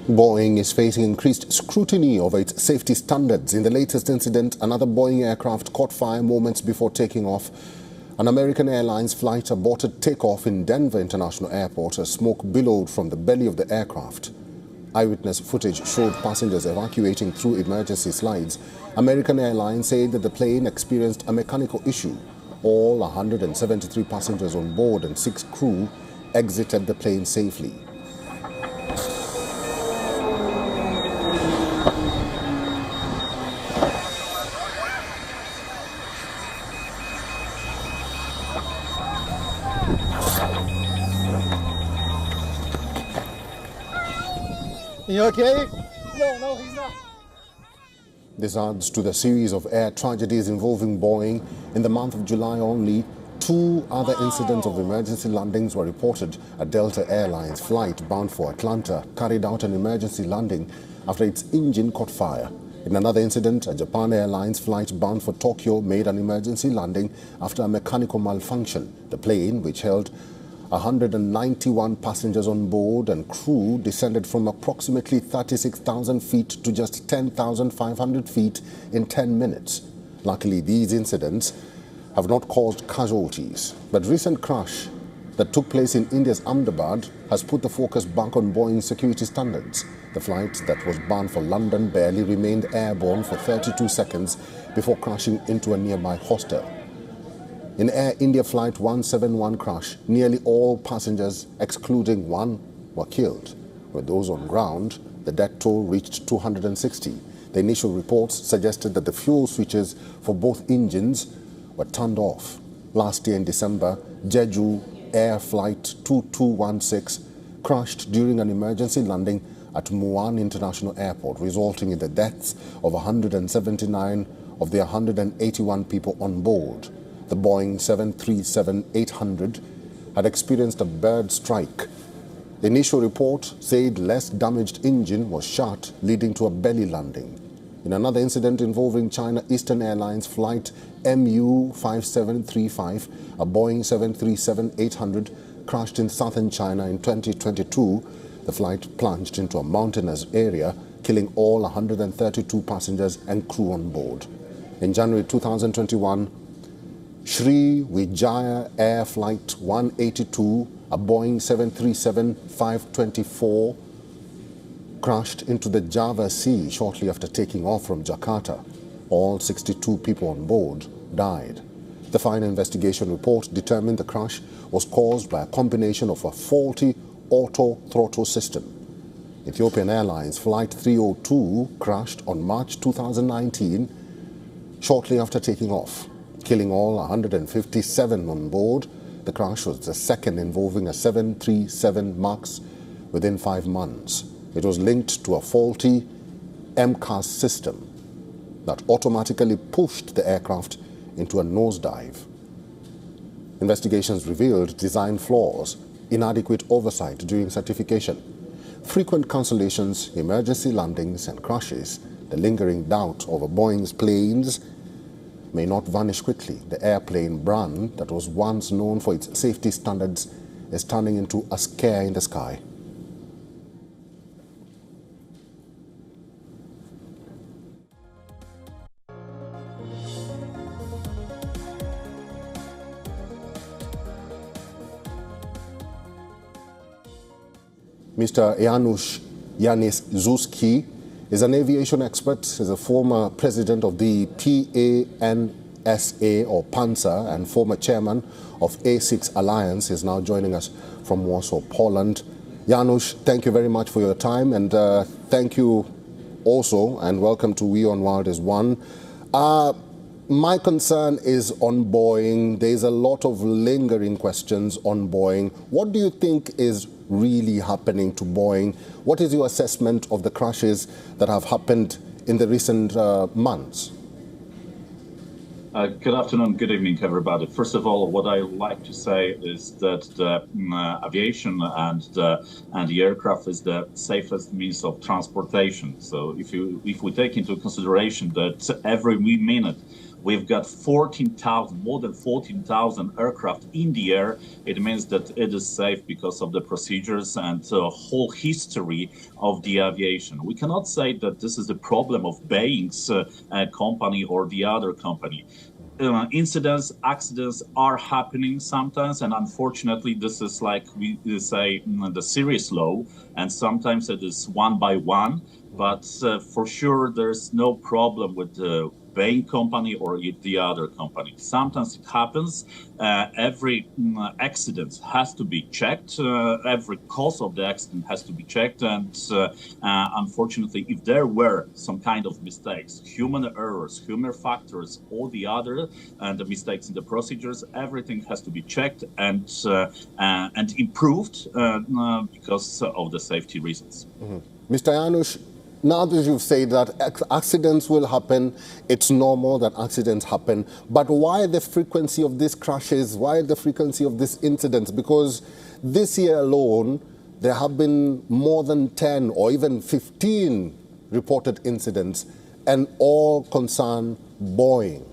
Boeing is facing increased scrutiny over its safety standards. In the latest incident, another Boeing aircraft caught fire moments before taking off. An American Airlines flight aborted takeoff in Denver International Airport as smoke billowed from the belly of the aircraft. Eyewitness footage showed passengers evacuating through emergency slides. American Airlines said that the plane experienced a mechanical issue. All 173 passengers on board and 6 crew exited the plane safely. You okay? No, he's not. This adds to the series of air tragedies involving Boeing. In the month of July only, 2 other incidents of emergency landings were reported. A Delta Airlines flight bound for Atlanta carried out an emergency landing after its engine caught fire. In another incident, a Japan Airlines flight bound for Tokyo made an emergency landing after a mechanical malfunction. The plane, which held 191 passengers on board and crew, descended from approximately 36,000 feet to just 10,500 feet in 10 minutes. Luckily, these incidents have not caused casualties, but recent crash that took place in India's Ahmedabad has put the focus back on Boeing's security standards. The flight that was bound for London barely remained airborne for 32 seconds before crashing into a nearby hostel. In Air India Flight 171 crash, nearly all passengers, excluding one, were killed. With those on ground, the death toll reached 260. The initial reports suggested that the fuel switches for both engines were turned off. Last year in December, Jeju Air Flight 2216 crashed during an emergency landing at Muan International Airport, resulting in the deaths of 179 of the 181 people on board. The Boeing 737-800 had experienced a bird strike. The initial report said less damaged engine was shot, leading to a belly landing. In another incident involving China Eastern Airlines flight MU5735, a Boeing 737-800 crashed in southern China in 2022. The flight plunged into a mountainous area, killing all 132 passengers and crew on board. In January 2021, Sri Vijaya Air Flight 182, a Boeing 737-524, crashed into the Java Sea shortly after taking off from Jakarta. All 62 people on board died. The final investigation report determined the crash was caused by a combination of a faulty auto-throttle system. Ethiopian Airlines Flight 302 crashed on March 2019 shortly after taking off, killing all 157 on board. The crash was the second involving a 737 MAX within 5 months. It was linked to a faulty MCAS system that automatically pushed the aircraft into a nosedive. Investigations revealed design flaws, inadequate oversight during certification, frequent cancellations, emergency landings and crashes. The lingering doubt over Boeing's planes may not vanish quickly. The airplane brand that was once known for its safety standards is turning into a scare in the sky. Mr. Yanis Zuski is an aviation expert, is a former president of the PANSA or PANSA and former chairman of A6 Alliance. Is now joining us from Warsaw, Poland. Janusz, thank you very much for your time, and thank you also, and welcome to WION World is One. My concern is on Boeing. There's a lot of lingering questions on Boeing. What do you think is really happening to Boeing? What is your assessment of the crashes that have happened in the recent months? Good afternoon, good evening, everybody. First of all, what I like to say is that the aviation and the aircraft is the safest means of transportation. So if we take into consideration that every minute we've got 14,000, more than 14,000 aircraft in the air. It means that it is safe because of the procedures and the whole history of the aviation. We cannot say that this is the problem of Boeing's company or the other company. Incidents, accidents are happening sometimes, and unfortunately this is, like we say, the serious law, and sometimes it is one by one, but for sure there's no problem with the Boeing company or the other company. Sometimes it happens. Every accident has to be checked. Every cause of the accident has to be checked. And unfortunately, if there were some kind of mistakes, human errors, human factors, or the other, and the mistakes in the procedures, everything has to be checked and improved because of the safety reasons. Mr. Janusz, now that you've said that accidents will happen, it's normal that accidents happen, but why the frequency of these crashes? Why the frequency of these incidents? Because this year alone, there have been more than 10 or even 15 reported incidents, and all concern Boeing.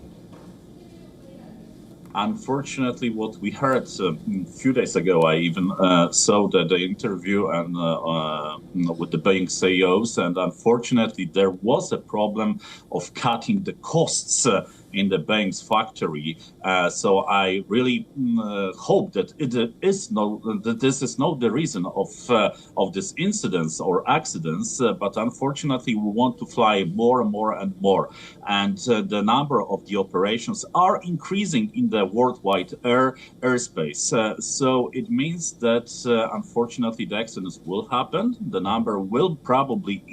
Unfortunately, what we heard a few days ago, I even saw the interview and with the Boeing CEOs, and unfortunately, there was a problem of cutting the costs in the Boeing's factory. So I really hope that this is not the reason of this incidents or accidents, but unfortunately, we want to fly more and more and more, and the number of the operations are increasing in the worldwide airspace. So it means that unfortunately the accidents will happen. The number will probably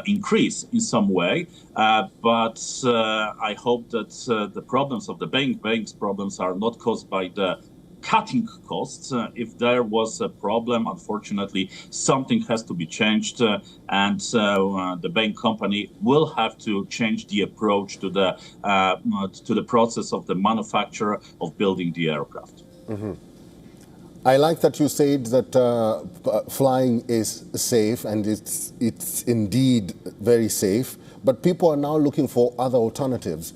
increase in some way, but I hope that the problems of the Boeing's problems are not caused by the cutting costs. If there was a problem, unfortunately, something has to be changed, and the Boeing company will have to change the approach to the process of the manufacture of building the aircraft. I like that you said that flying is safe, and it's indeed very safe, but people are now looking for other alternatives.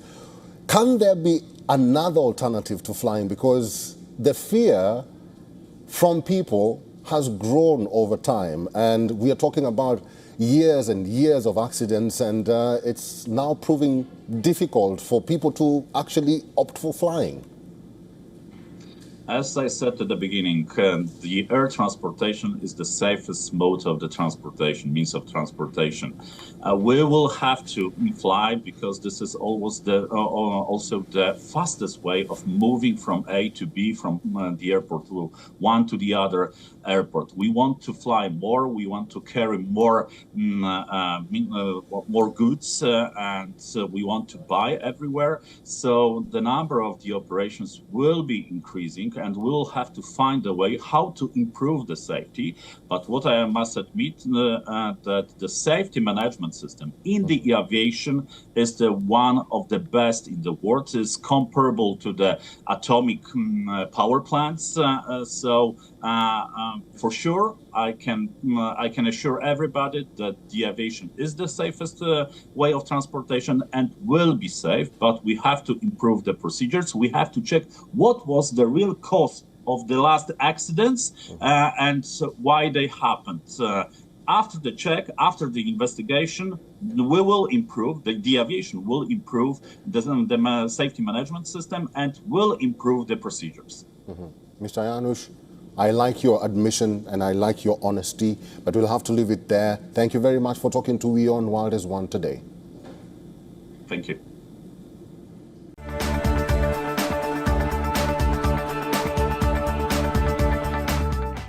Can there be another alternative to flying? Because the fear from people has grown over time, and we are talking about years and years of accidents, and it's now proving difficult for people to actually opt for flying. As I said at the beginning, the air transportation is the safest mode of the means of transportation. We will have to fly because this is always also the fastest way of moving from A to B, from the airport to one to the other airport. We want to fly more. We want to carry more goods, and we want to buy everywhere. So the number of the operations will be increasing, and we'll have to find a way how to improve the safety. But what I must admit, that the safety management system in the aviation is the one of the best in the world. Is comparable to the atomic power plants. So for sure, I can assure everybody that the aviation is the safest way of transportation and will be safe. But we have to improve the procedures. We have to check what was the real cause of the last accidents and why they happened. After the check, after the investigation, we will improve, the aviation will improve the safety management system and will improve the procedures. Mr. Janusz, I like your admission and I like your honesty, but we'll have to leave it there. Thank you very much for talking to WION World as One today. Thank you.